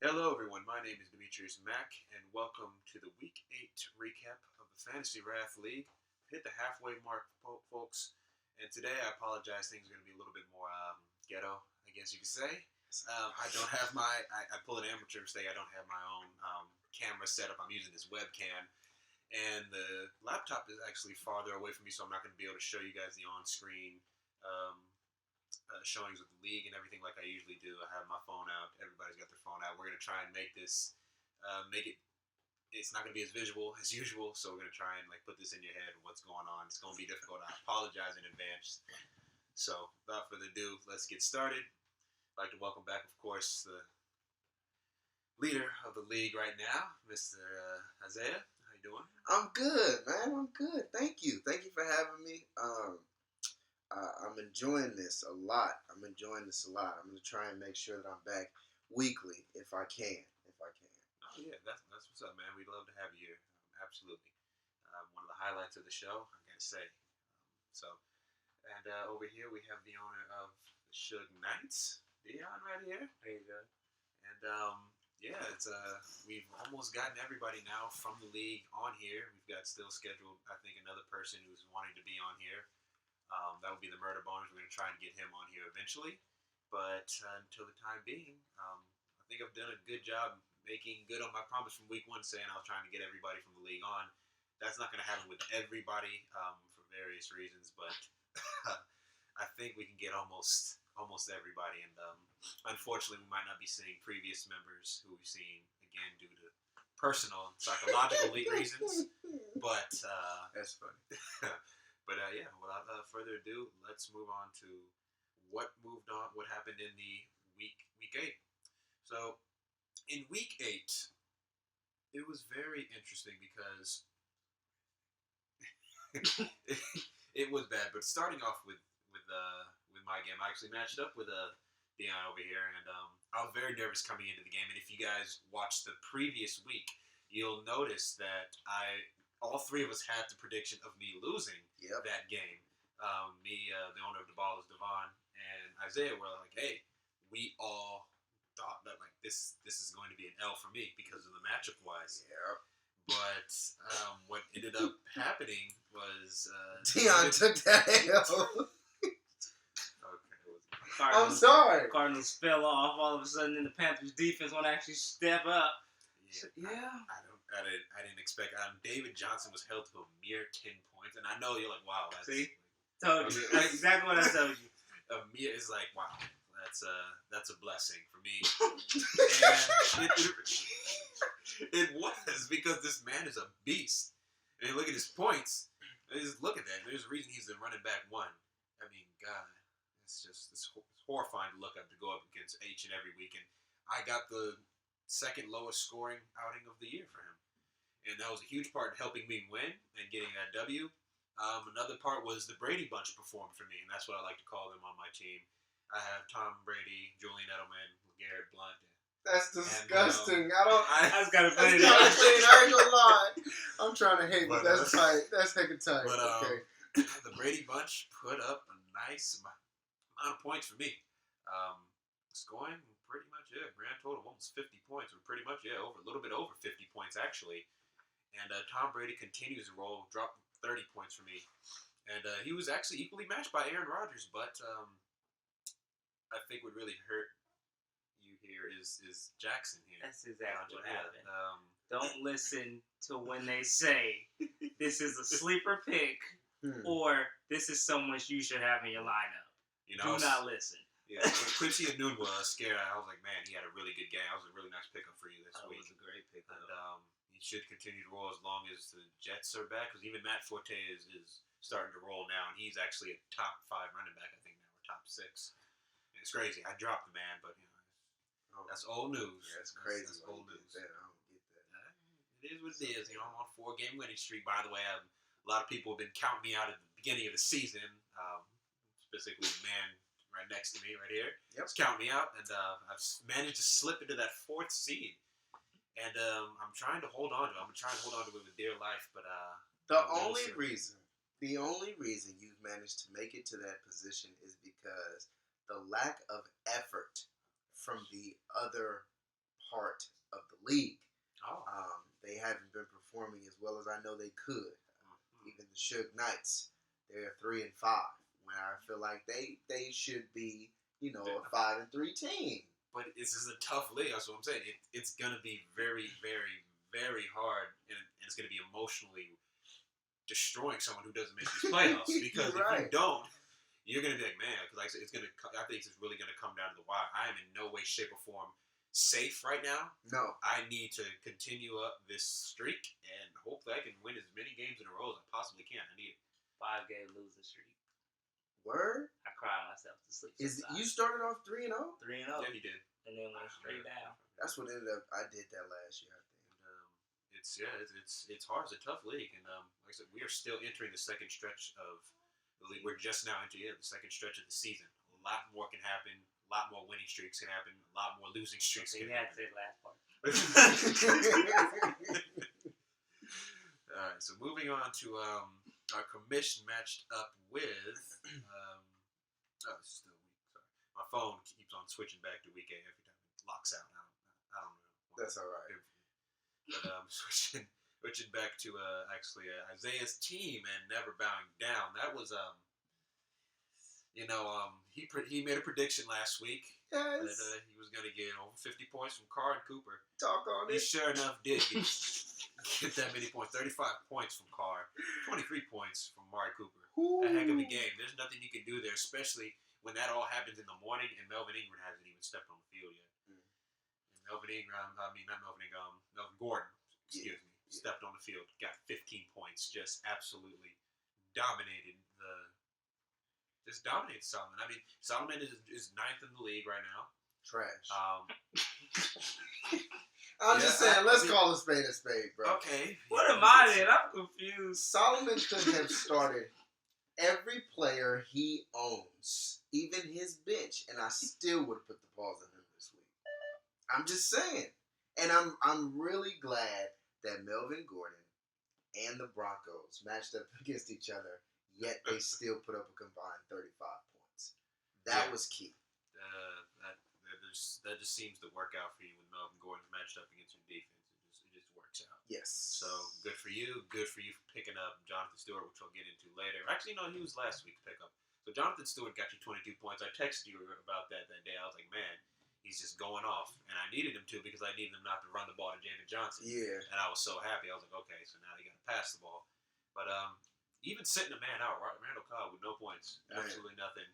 Hello, everyone. My name is Demetrius Mack, and welcome to the Week 8 recap of the Fantasy Wrath League. Hit the halfway mark, folks, and today I apologize. Things are going to be a little bit more ghetto, I guess you could say. I don't have I pull an amateur mistake. I don't have my own camera set up. I'm using this webcam, and the laptop is actually farther away from me, so I'm not going to be able to show you guys the on-screen showings of the league and everything like I usually do. I have my phone out. Everybody's got their phone out. We're going to try and make this, it's not going to be as visual as usual, so we're going to try and put this in your head, what's going on. It's going to be difficult. I apologize in advance. So, without further ado, let's get started. I'd like to welcome back, of course, the leader of the league right now, Mr. Isaiah. How you doing? I'm good, man. I'm good. Thank you. Thank you for having me. I'm enjoying this a lot. I'm going to try and make sure that I'm back weekly if I can. Oh, yeah. That's what's up, man. We'd love to have you here. Absolutely. One of the highlights of the show, I got to say. And over here we have the owner of the Suge Knights, Dion, right here. There you go. And we've almost gotten everybody now from the league on here. We've got still scheduled, I think, another person who's wanting to be on here. That would be the Murder Boners. We're going to try and get him on here eventually. But until the time being, I think I've done a good job making good on my promise from week 1 saying I was trying to get everybody from the league on. That's not going to happen with everybody for various reasons, but I think we can get almost everybody. And unfortunately, we might not be seeing previous members who we've seen, again, due to personal and psychological reasons. But That's funny. But without further ado, let's move on to what happened in the week 8. So, in week 8, it was very interesting because it was bad. But starting off with my game, I actually matched up with Dion over here, and I was very nervous coming into the game. And if you guys watched the previous week, you'll notice that all three of us had the prediction of me losing that game. The owner of the ball is Devon, and Isaiah were like, hey, we all thought that this is going to be an L for me because of the matchup wise. Yeah. But what ended up happening was Dion took that L. I'm Cardinals, sorry. Cardinals fell off all of a sudden, and the Panthers defense want to actually step up. Yeah. I didn't expect. David Johnson was held to a mere 10 points, and I know you're like, wow. Told you. That's exactly what I told you. It's like, wow, that's a blessing for me. And it was because this man is a beast. And you look at his points. Just look at that. There's a reason he's the running back 1. I mean, God, it's horrifying to look up to go up against each and every week. And I got the second lowest scoring outing of the year for him. And that was a huge part in helping me win and getting that W. Another part was the Brady Bunch performed for me, and that's what I like to call them on my team. I have Tom Brady, Julian Edelman, LeGarrette Blount. That's disgusting. And, I was kind of funny. I ain't gonna lie. I'm trying to hate, but that's tight. That's heckin' tight. But okay. The Brady Bunch put up a nice amount of points for me. Scoring pretty much, grand total of almost 50 points. Or pretty much, a little bit over 50 points actually. And Tom Brady continues to roll, dropped 30 points for me. And he was actually equally matched by Aaron Rodgers, but I think what really hurt you here is Jackson here. That's exactly what happened. Don't listen to when they say this is a sleeper pick or this is someone you should have in your lineup. Do not listen. Yeah, Quincy Enunwa was scared. I was like, man, he had a really good game. That was a really nice pickup for you this week. That was a great pickup. And he should continue to roll as long as the Jets are back, because even Matt Forte is starting to roll now, and he's actually a top 5 running back, I think now, or top 6. And it's crazy. I dropped the man, but that's old news. Yeah, it's crazy. That's old news. I don't get that. It is what it is. I'm on a 4-game winning streak. By the way, a lot of people have been counting me out at the beginning of the season, specifically the man right next to me, right here. Yep. It's counting me out, and I've managed to slip into that 4th seed. And I'm trying to hold on to it. I'm trying to hold on to it with dear life, but the only reason The only reason you've managed to make it to that position is because the lack of effort from the other part of the league. Oh. They haven't been performing as well as I know they could. Even the Suge Knights, they're 3-5. When I feel like they should be, a 5-3 team. But this is a tough league. That's what I'm saying. It's gonna be very, very, very hard, and it's gonna be emotionally destroying someone who doesn't make these playoffs. Because if you don't, you're gonna be like, man. Because like I said, I think it's really gonna come down to the wire. I am in no way, shape, or form safe right now. No. I need to continue up this streak, and hopefully I can win as many games in a row as I possibly can. I need it. 5-game losing streak. Word? I cried myself to sleep. You started off 3-0? 3-0. Yeah, you did. And then went straight down. That's what ended up. I did that last year, I think. It's hard. It's a tough league, and like I said, we are still entering the second stretch of the league. We're just now entering the second stretch of the season. A lot more can happen. A lot more winning streaks can happen. A lot more losing streaks can happen. That's it, last part. All right, so moving on to our commission matched up with. Still week. Sorry, my phone keeps on switching back to week 8 every time it locks out. I don't know. That's all right. But switching back to Isaiah's team and never bowing down. That was he made a prediction last week that he was going to get over 50 points from Carr and Cooper. Talk on He it. sure enough did get that many points. 35 points from Carr, 23 points from Amari Cooper. Ooh. A heck of a game. There's nothing you can do there, especially when that all happens in the morning and Melvin Ingram hasn't even stepped on the field yet. And Melvin Gordon, stepped on the field, got 15 points, just absolutely dominated Solomon. I mean, Solomon is 9th in the league right now. Trash. I'm just saying, let's call a spade, bro. Okay. What am I in? I'm confused. Solomon could have started every player he owns, even his bench, and I still would have put the balls in him this week. I'm just saying. And I'm really glad that Melvin Gordon and the Broncos matched up against each other, yet they still put up a combined 35 points. That was key. That just seems to work out for you when Melvin Gordon's matched up against your defense. It just works out. Yes. So good for you. Good for you for picking up Jonathan Stewart, which we'll get into later. Actually, no, he was last week's pickup. So Jonathan Stewart got you 22 points. I texted you about that day. I was like, man, he's just going off. And I needed him to because I needed him not to run the ball to Jamin Johnson. Yeah. And I was so happy. I was like, okay, so now they got to pass the ball. But even sitting a man out, Randall Cobb with no points, absolutely nothing,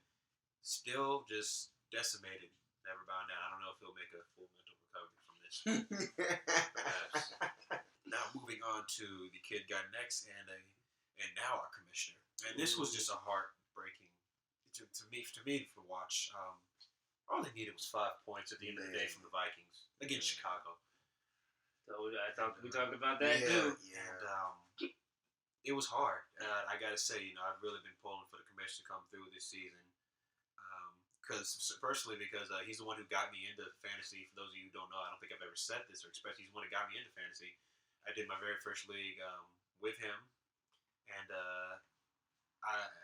still just decimated. Never bound down. I don't know if he'll make a full mental recovery from this. Now moving on to the kid got next, and now our commissioner. And this was just a heartbreaking to me to watch. All they needed was 5 points at the end of the day from the Vikings against Chicago. So we talked about that too. Yeah. And it was hard. I gotta say, I've really been pulling for the commissioner to come through this season. Because he's the one who got me into fantasy. For those of you who don't know, I don't think I've ever said this, or especially he's the one who got me into fantasy. I did my very first league with him, and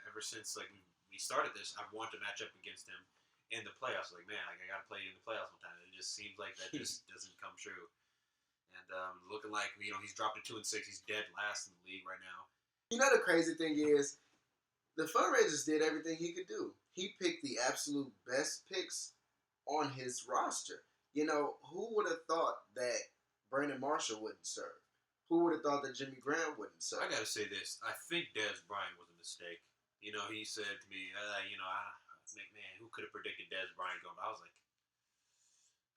ever since we started this, I've wanted to match up against him in the playoffs. Like, man, I got to play in the playoffs one time. It just seems like that just doesn't come true. And looking like he's dropped to 2-6. He's dead last in the league right now. The crazy thing is, the fundraisers did everything he could do. He picked the absolute best picks on his roster. Who would have thought that Brandon Marshall wouldn't serve? Who would have thought that Jimmy Graham wouldn't serve? I got to say this. I think Dez Bryant was a mistake. He said to me, man, who could have predicted Dez Bryant going? I was like,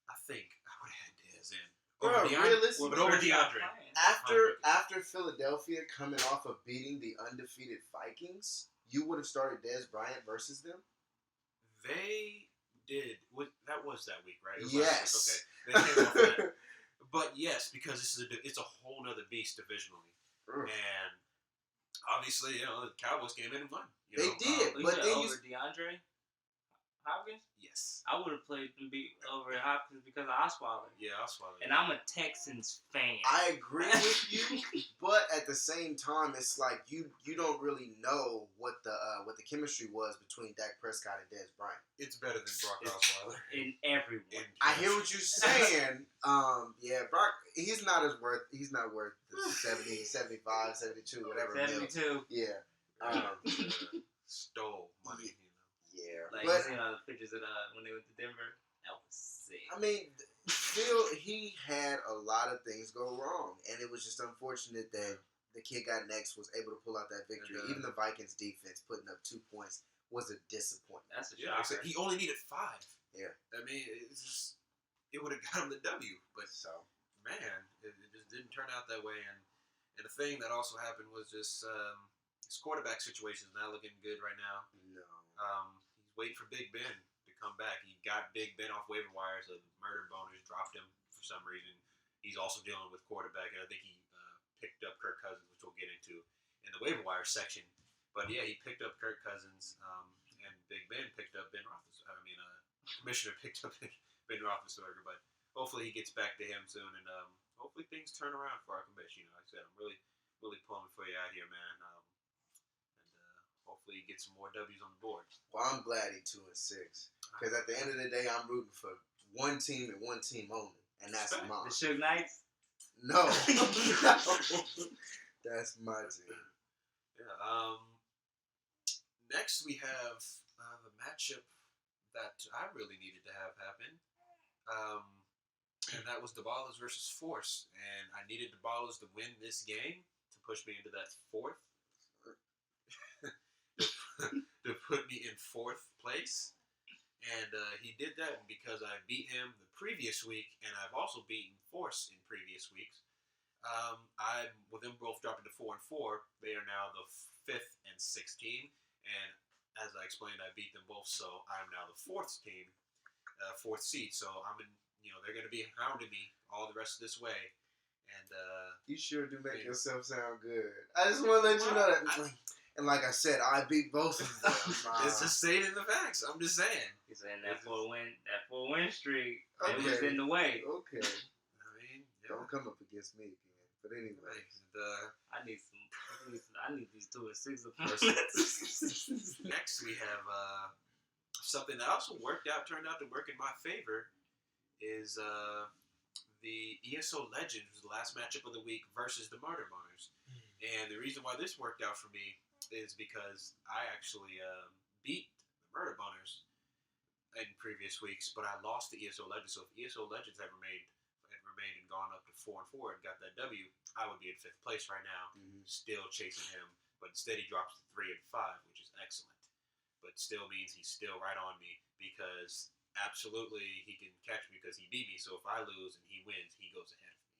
I think I would have had Dez in. Over DeAndre. After Philadelphia coming off of beating the undefeated Vikings, you would have started Dez Bryant versus them? They did. That was that week, right? Yes. Okay. They came off of that. But yes, because it's a whole other beast divisionally. And obviously, the Cowboys came in and won. They did. But then over DeAndre? Hopkins? Yes. I would have played them over Hopkins because of Osweiler. Yeah, Osweiler. And I'm a Texans fan. I agree with you, but at the same time, it's like you don't really know what the chemistry was between Dak Prescott and Dez Bryant. It's better than Brock Osweiler. In everyone. I hear what you're saying. Yeah, Brock, he's not worth the 70, 75, 72, whatever. 72. Yeah. Stole money, Yeah. Like, but, you seen all the pictures of when they went to Denver? That was sick. I mean, still, he had a lot of things go wrong, and it was just unfortunate that the kid got next was able to pull out that victory. Even the Vikings defense putting up 2 points was a disappointment. That's a Like shocker. he only needed 5. Yeah. I mean, it would have got him the W, but man, it just didn't turn out that way. And the thing that also happened was just his quarterback situation is not looking good right now. No. He's waiting for Big Ben to come back. He got Big Ben off waiver wires. The murder boners dropped him for some reason. He's also dealing with quarterback, and I think he picked up Kirk Cousins, which we'll get into in the waiver wire section. But yeah, he picked up Kirk Cousins, and Big Ben picked up Ben Roethlisberger. Commissioner picked up Ben Roethlisberger. But hopefully he gets back to him soon, and hopefully things turn around for our commission. Like I said, I'm really, really pulling for you out here, man. Hopefully, get some more W's on the board. Well, I'm glad he's 2-6 because at the end of the day, I'm rooting for one team and one team only, and that's mine. The Suge Knights? No, that's my team. Yeah. Next, we have the matchup that I really needed to have happen, and that was the Ballers versus Force, and I needed the Ballers to win this game to push me into that fourth. To put me in 4th place, and he did that because I beat him the previous week, and I've also beaten Force in previous weeks. With them both dropping to 4 and 4, they are now the 5th and 6th team, and as I explained, I beat them both, so I'm now the 4th team, 4th seed. So I'm in. They're going to be hounding me all the rest of this way, and you sure do make yourself sound good. I just want to let you know that. And like I said, I beat both of them. It's just stating the facts. I'm just saying. He's saying that 4-win streak was in the way. Okay. I mean, yeah. Don't come up against me again. But anyway, I need these 2 and 6 Next, we have something that also turned out to work in my favor, is the ESO Legends was the last matchup of the week versus the Murder Boners. And the reason why this worked out for me is because I actually beat the Murder Boners in previous weeks, but I lost to ESO Legends. So if ESO Legends had remained and gone up to 4 and 4 and got that W, I would be in 5th place right now, still chasing him. But instead, he drops to 3 and 5, which is excellent. But still means he's still right on me because absolutely he can catch me because he beat me. So if I lose and he wins, he goes ahead of me.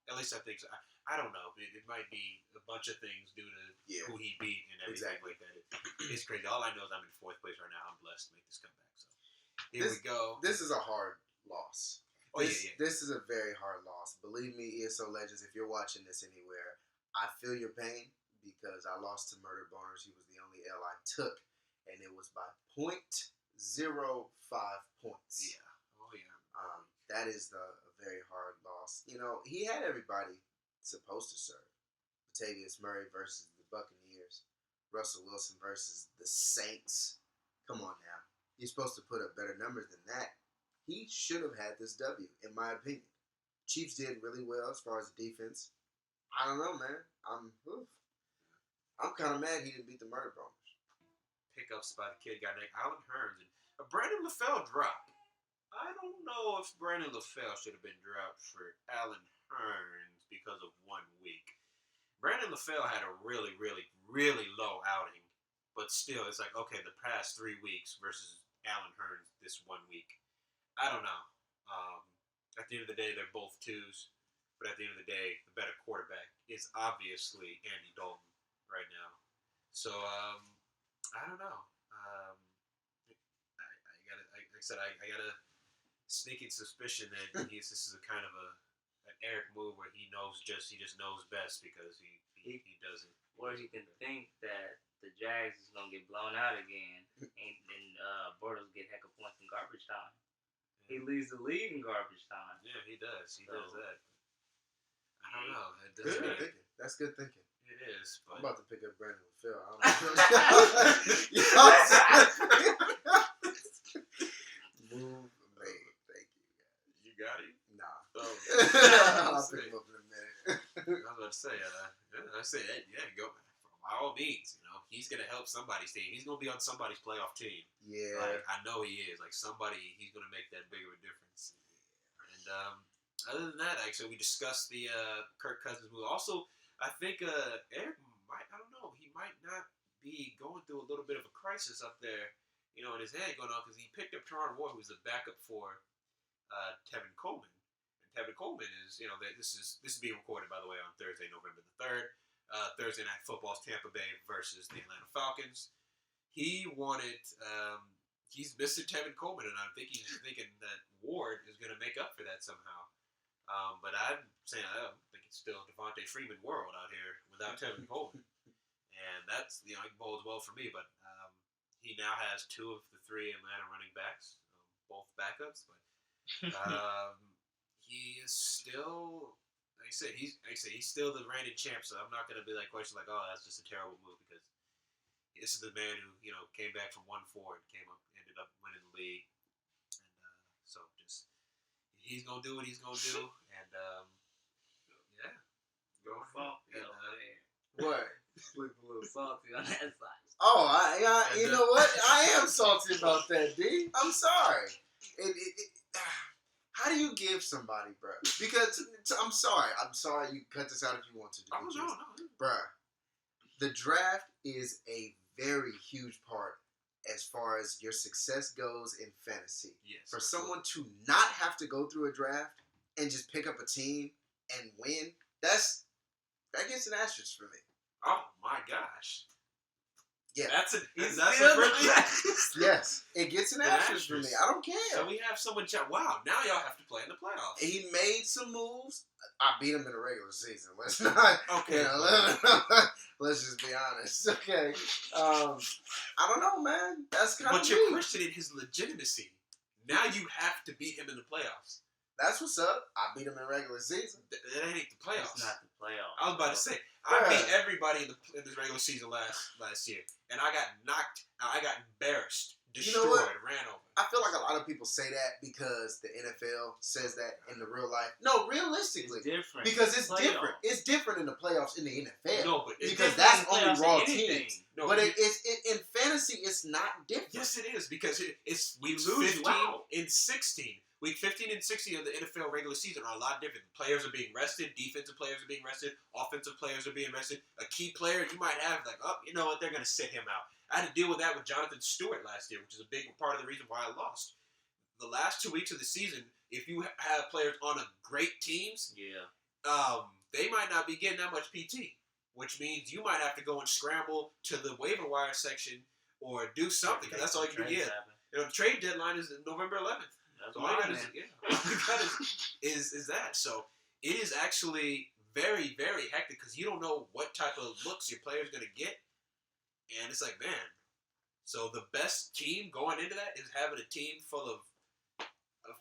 At least I think so. I don't know. It might be a bunch of things due to who he beat and everything like that. It's crazy. All I know is I'm in 4th place right now. I'm blessed to make this comeback. So here we go. This is a hard loss. This is a very hard loss. Believe me, ESO Legends, if you're watching this anywhere, I feel your pain because I lost to Murder Boners. He was the only L I took, and it was by 0.05 points. Yeah. Oh, yeah. That is a very hard loss. He had everybody supposed to serve. Latavius Murray versus the Buccaneers. Russell Wilson versus the Saints. Come on now. You're supposed to put up better numbers than that. He should have had this W, in my opinion. Chiefs did really well as far as the defense. I don't know, man. I'm kind of mad he didn't beat the Murder Boners. Pickups by the kid guy named Alan Hearns and a Brandon LaFell drop. I don't know if Brandon LaFell should have been dropped for Alan Hearns because of 1 week. Brandon LaFell had a really, really, really low outing, but still, it's like, okay, the past 3 weeks versus Alan Hearns this 1 week. I don't know. At the end of the day, they're both 2s, but at the end of the day, the better quarterback is obviously Andy Dalton right now. So, I don't know. I got a sneaking suspicion that this is a kind of an Eric move where he just knows best because he doesn't. Or he can think that the Jags is gonna get blown out again, and Bortles get heck of garbage time. He leads the league in garbage time. Yeah, he does. He does that. I don't know. It Good thinking. That's good thinking. It is. But... I'm about to pick up Brandon with Phil. I don't know. Move made. Thank you, guys. You got it? Nah. Oh, I'll pick him up in a minute. I was about to say, go by all means. You know, he's gonna help somebody's team. He's gonna be on somebody's playoff team. Yeah. Like, I know he is. Like somebody, he's gonna make that big of a difference. And other than that, actually, we discussed the Kirk Cousins move. Also, I think Eric might. I don't know. He might not be going through a little bit of a crisis up there. You know, in his head going on because he picked up Teron Ward, who was the backup for Tevin Coleman. Tevin Coleman is, you know, this is being recorded, by the way, on Thursday, November the 3rd. Thursday Night Football's Tampa Bay versus the Atlanta Falcons. He wanted, he's missing Tevin Coleman, and I think he's thinking that Ward is going to make up for that somehow. But I'm saying I think it's still Devontae Freeman world out here without Tevin Coleman. And that's, you know, it bodes well for me. But he now has 2 of the 3 Atlanta running backs, both backups. But he is still, like I said, he's still the reigning champ. So I'm not going to be like question like, oh, that's just a terrible move because this is the man who, you know, came back from 1-4 and ended up winning the league. And so just he's gonna do what he's gonna do, and yeah, go for it. What? Looks a little salty on that side. Oh, you know what? I am salty about that, D. I'm sorry. How do you give somebody, bro? Because I'm sorry. You cut this out if you want to. Oh no, bruh. The draft is a very huge part as far as your success goes in fantasy. Yes. For someone to not have to go through a draft and just pick up a team and win, that gets an asterisk for me. Oh my gosh. Yeah. That's a Yes. It gets an asterisk for me. I don't care. So we have someone chat. Wow, now y'all have to play in the playoffs. He made some moves. I beat him in the regular season. Let's not. Okay. You know, let's just be honest. Okay. I don't know, man. That's kind of. But you're questioning his legitimacy. Now you have to beat him in the playoffs. That's what's up. I beat him in regular season. That ain't the playoffs. It's not the playoffs. I was about to say, I beat everybody in the regular season last year, and I got embarrassed, destroyed, you know what? ran over. I feel like a lot of people say that because the NFL says that in the real life. No, realistically, it's different. Because it's different. It's different in the playoffs in the NFL. No, but because that's only raw anything. teams. No, but it's in fantasy, it's not different. Yes, it is because it's week lose 15 and 16. Week 15 and 16 of the NFL regular season are a lot different. Players are being rested. Defensive players are being rested. Offensive players are being rested. A key player you might have, like, oh, you know what, they're going to sit him out. I had to deal with that with Jonathan Stewart last year, which is a big part of the reason why I lost. The last 2 weeks of the season, if you have players on a great teams, they might not be getting that much PT, which means you might have to go and scramble to the waiver wire section or do something, because that's all you can get. You know, the trade deadline is November 11th. So all you got is that. So it is actually very, very hectic because you don't know what type of looks your player's going to get. And it's like, man. So the best team going into that is having a team full of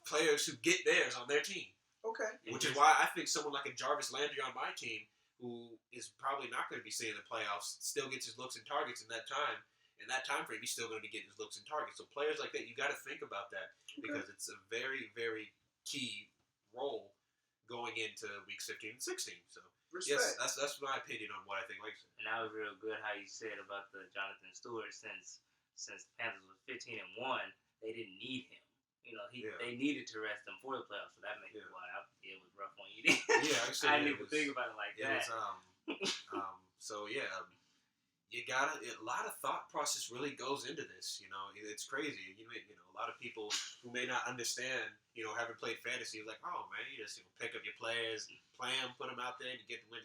players who get theirs on their team. Okay. Which is why I think someone like a Jarvis Landry on my team, who is probably not going to be seeing the playoffs, still gets his looks and targets in that time. In that time frame, he's still going to be getting his looks and targets. So players like that, you got to think about that because it's a very, very key role going into weeks 15 and 16. So respect. Yes, that's my opinion on what I think. Like, and that was real good how you said about the Jonathan Stewart. Since the Panthers was 15 and 1, they didn't need him. You know, they needed to rest him for the playoffs. So that makes it why it was rough on you. I didn't even think about it like that. So yeah. You gotta. A lot of thought process really goes into this. You know, it's crazy. You know, a lot of people who may not understand. You know, haven't played fantasy, like, oh man, you just pick up your players, play them, put them out there, and you get the win.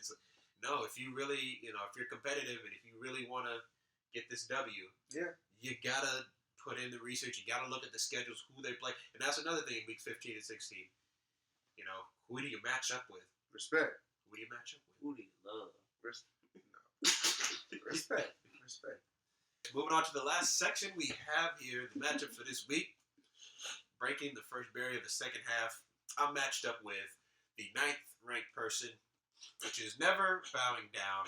No, if you really, if you're competitive and if you really want to get this W, you gotta put in the research. You gotta look at the schedules, who they play, and that's another thing. Week 15 and 16. You know, who do you match up with? Respect. Who do you match up with? Who do you love? Respect. Moving on to the last section we have here, the matchup for this week. breaking the first barrier of the second half, I'm matched up with the 9th-ranked person, which is never bowing down.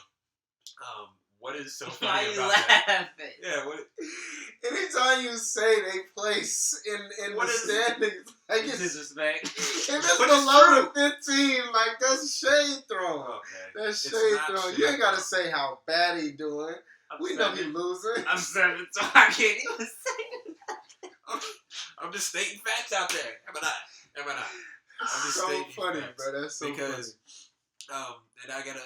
What is so funny about that? Yeah, what? Anytime you say they place in the standings, like it's disrespect. If it's below the 15, like that's shade thrown. Okay. That's shade thrown. You ain't gotta say how bad he doing. We know he losing. I'm 7, so I can't even say nothing. I'm just stating facts out there. Am I not? I'm just so stating funny, facts. bro. That's so because, funny. And I got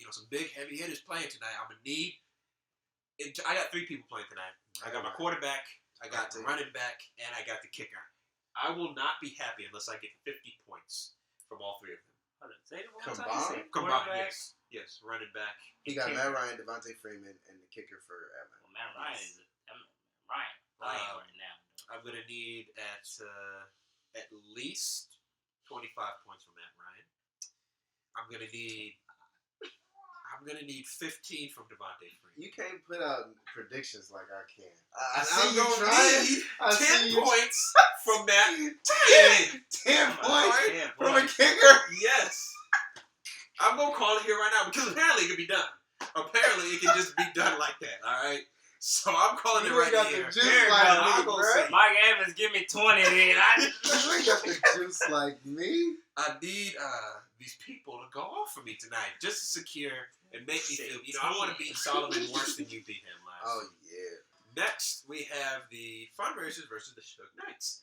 some big heavy hitters playing tonight. I'm gonna need. I got 3 people playing tonight. I got my quarterback, I got the running back, and I got the kicker. I will not be happy unless I get 50 points from all 3 of them. Say it one time. Combined, yes, running back. He got Matt Ryan, Devontae Freeman, and the kicker for Atlanta. Well, Matt Ryan is Ryan right now. I'm gonna need at least 25 points from Matt Ryan. I'm gonna need 15 from Devontae Freeman. You can't put out predictions like I can. I see you trying. 10 points from that. 10 points from a kicker. Yes. I'm gonna call it here right now because apparently it can be done. Apparently it can just be done like that. All right. So I'm calling it right here. Mike Evans, give me 20 then. You got the juice like me. I need these people to go off for me tonight just to secure and make me feel. I want to beat Solomon worse than you beat him last. Oh yeah. Next we have the fundraisers versus the Suge Knights.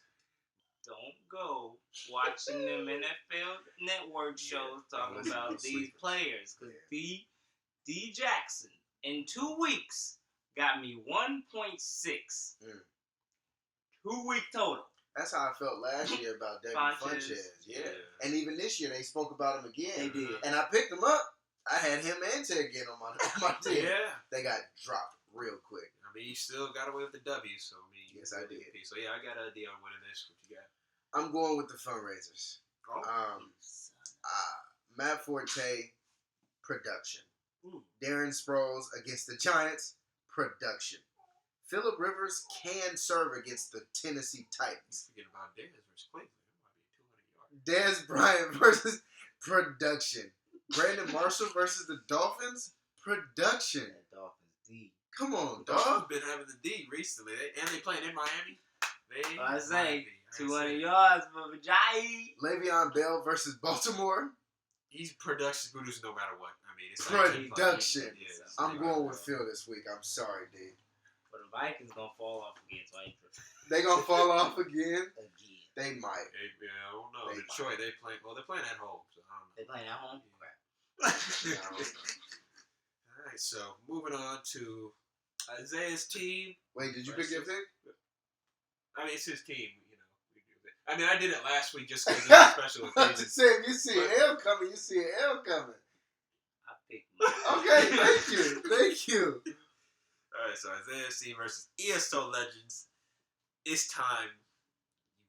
Don't go watching them NFL Network shows talking about these players because D Jackson in 2 weeks got me 1.6. 2 week total. That's how I felt last year about Devin Funchess. Yeah. And even this year they spoke about him again. They did. And I picked him up. I had him and Ted again on my team. Yeah. They got dropped real quick. I mean, you still got away with the W, so I mean. Yes, I did. So yeah, I got an idea on winning this. What you got? I'm going with the fundraisers. Oh. Matt Forte, production. Darren Sproles against the Giants, production. Phillip Rivers can serve against the Tennessee Titans. Forget about Dez versus Cleveland. It might be 200 yards. Dez Bryant versus production. Brandon Marshall versus the Dolphins, production. Dolphins D. Come on, the dog. Dolphins been having the D recently, and they playing in Miami. I say 200 yards for Vijay. Le'Veon Bell versus Baltimore. He's production produced no matter what. I mean, it's production. Like I'm going with Phil this week. I'm sorry, D. But the Vikings gonna fall off again, so I ain't They gonna fall off again? They might. I don't know. Detroit, they're playing at home. So I don't know. They playing at home? Crap. All right, so moving on to Isaiah's team. Wait, did you pick your pick? I mean, it's his team, I mean, I did it last week just because it was a special occasion. I'm just saying, you see an L coming, you see an L coming. I picked mine. Okay, thank you. All right, so Isaiah's team versus ESO Legends. It's time.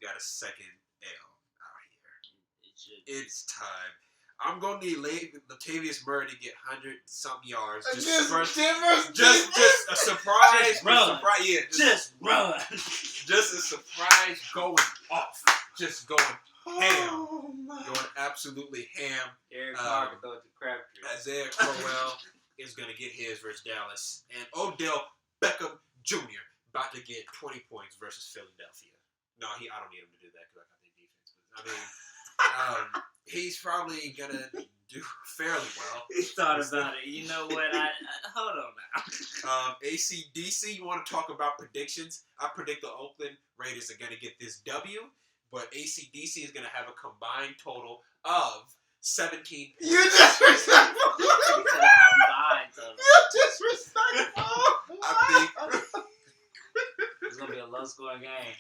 You got a second L out here. It's time. I'm going to need Latavius Murray to get 100-something yards. Just a surprise. Just run. Just run. Just a surprise going off. Just going ham. Going absolutely ham. Eric Clark throw it to Crabtree. Isaiah Crowell is going to get his versus Dallas. And Odell Beckham Jr. about to get 20 points versus Philadelphia. No, I don't need him to do that because I got their defense. But, I mean, he's probably going to do fairly well. He thought about it. You know what? Hold on now. ACDC, you want to talk about predictions? I predict the Oakland Raiders are going to get this W, but ACDC is going to have a combined total of 17. You disrespectful. You disrespectful. I think it's going to be a low-scoring game.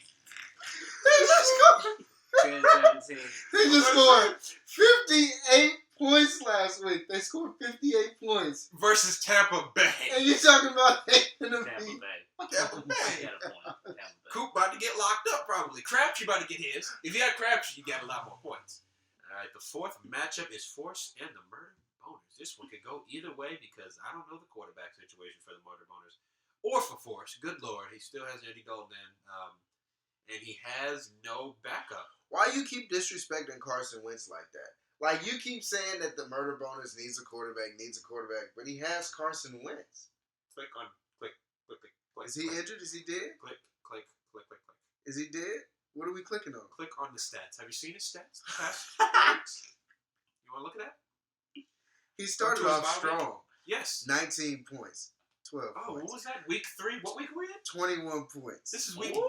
They just scored. 10-17. They just scored 58 points last week. They scored 58 points. Versus Tampa Bay. And you're talking about Tampa Bay. Tampa Bay. Got a point. Coop about to get locked up probably. Crabtree about to get his. If you had Crabtree, you got a lot more points. All right, the fourth matchup is Force and the Murder Boners. This one could go either way because I don't know the quarterback situation for the Murder Boners or for Force. Good Lord, he still has Eddie Golden. and he has no backup. Why you keep disrespecting Carson Wentz like that? Like, you keep saying that the murder bonus needs a quarterback, but he has Carson Wentz. Click. Is he injured? Is he dead? Click. Is he dead? What are we clicking on? Click on the stats. Have you seen his stats the past 4 weeks? You want to look at that? He started off strong. Yes. 19 points. 12 points. What was that? Week 3? What week were we in? 21 points. This is week 9.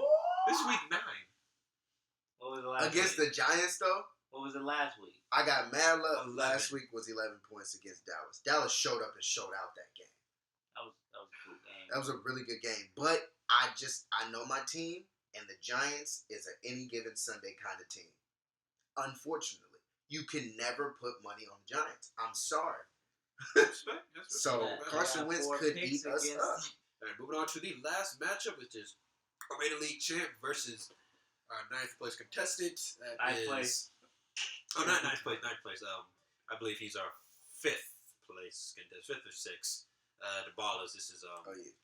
What was the last Against week? the Giants, though? What was it last week? I got mad luck. 11. Last week was 11 points against Dallas. Dallas showed up and showed out that game. That was a cool game. That was a really good game. But I know my team, and the Giants is an any given Sunday kind of team. Unfortunately, you can never put money on the Giants. I'm sorry. So Carson Wentz could eat us up. All right, moving on to the last matchup, which is Arena League champ versus our 9th place contestant. Ninth place. Oh, not 9th place. 9th place. I believe he's our 5th place contestant, 5th or 6th. The Ballers. This is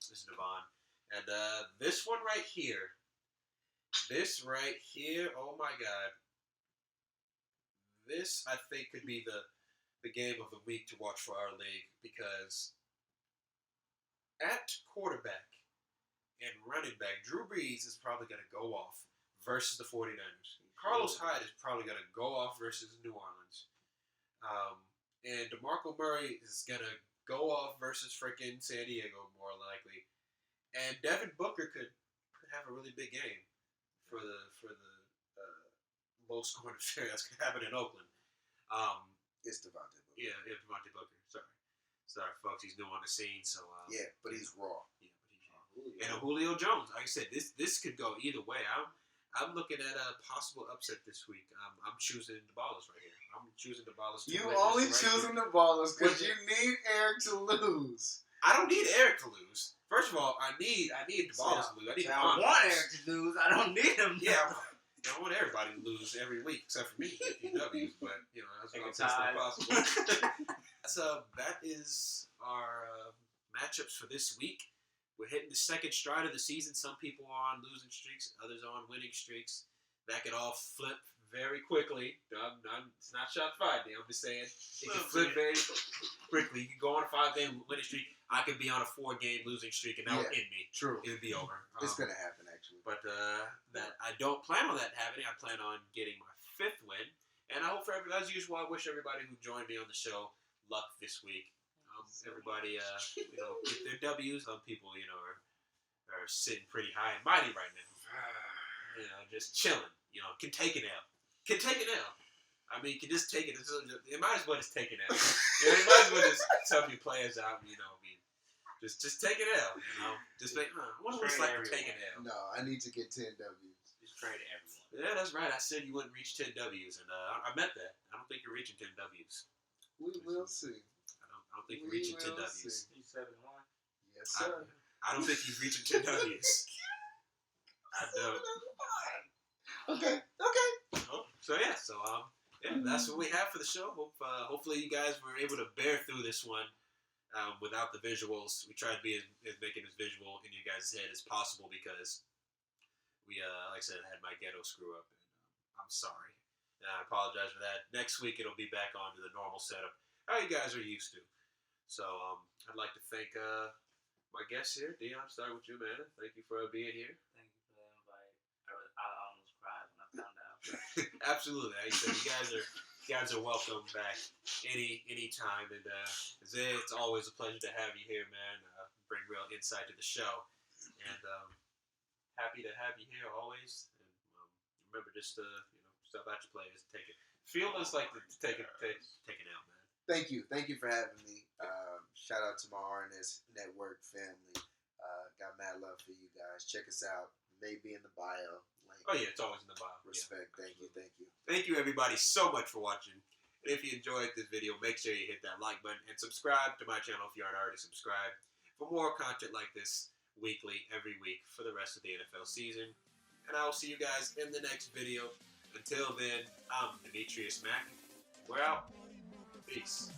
This is Devon, and this one right here. Oh my God. This I think could be the game of the week to watch for our league, because at quarterback and running back, Drew Brees is probably going to go off versus the 49ers. Carlos Hyde is probably going to go off versus New Orleans. And DeMarco Murray is going to go off versus freaking San Diego, more likely. And Devin Booker could have a really big game for the low scoring affair that's going to happen in Oakland. It's Devontae Booker. Yeah, Devontae Booker. Sorry, folks. He's new on the scene, so yeah, but he's raw. Yeah, but he's raw. And Julio Jones. Like I said, this could go either way. I'm looking at a possible upset this week. I'm choosing the Ballers right here. I'm choosing the Ballers. You only choosing the Ballers because you need Eric to lose. I don't need Eric to lose. First of all, I need the Ballers to lose. I want Eric to lose. I don't need him. Yeah. I want everybody to lose every week, except for me, W's. But that's not possible. So that is our matchups for this week. We're hitting the second stride of the season. Some people are on losing streaks, others are on winning streaks. That could all flip very quickly. It's not shot fired. I'm just saying it can flip very quickly. You can go on a 5-game winning streak. I could be on a 4-game losing streak, and that would end me. True. It would be over. It's gonna happen, actually. But that I don't plan on that happening. I plan on getting my 5th win, and I hope for everybody, as usual, I wish everybody who joined me on the show luck this week. Everybody, get their W's. Some people, are sitting pretty high and mighty right now. Just chilling. Can take it out. I mean, can just take it. It might as well just take it out. It might as well just tell your players out. Just take it out. Just make. What looks like taking it out? No, I need to get 10 W's. Just trade everyone. Yeah, that's right. I said you wouldn't reach 10 W's, and I meant that. I don't think you're reaching 10 W's. We will see. I don't think you're reaching 10 W's. He's 7-1. Yes, sir. I don't think he's reaching 10 W's. I don't. Okay. So that's what we have for the show. Hopefully you guys were able to bear through this one without the visuals. We tried to be as making as visual in your guys' head as possible because we, like I said, had my ghetto screw up, and I'm sorry. And I apologize for that. Next week it'll be back onto the normal setup, how you guys are used to. So I'd like to thank my guests here. Dion, start with you, man. Thank you for being here. Thank you for the invite. I almost cried when I found out. Absolutely. Like you said, you guys are welcome back any time, and it's always a pleasure to have you here, man. Bring real insight to the show, and happy to have you here always. And remember, just stop out your players, take it. Feel us like to take it out, man. Thank you for having me. Shout out to my RNS Network family. Got mad love for you guys. Check us out. Maybe in the bio. Link. Oh yeah, it's always in the bio. Respect. Yeah, Thank you. Thank you everybody so much for watching. And if you enjoyed this video, make sure you hit that like button and subscribe to my channel if you aren't already subscribed for more content like this weekly, every week for the rest of the NFL season. And I will see you guys in the next video. Until then, I'm Demetrius Mack. We're out. Peace.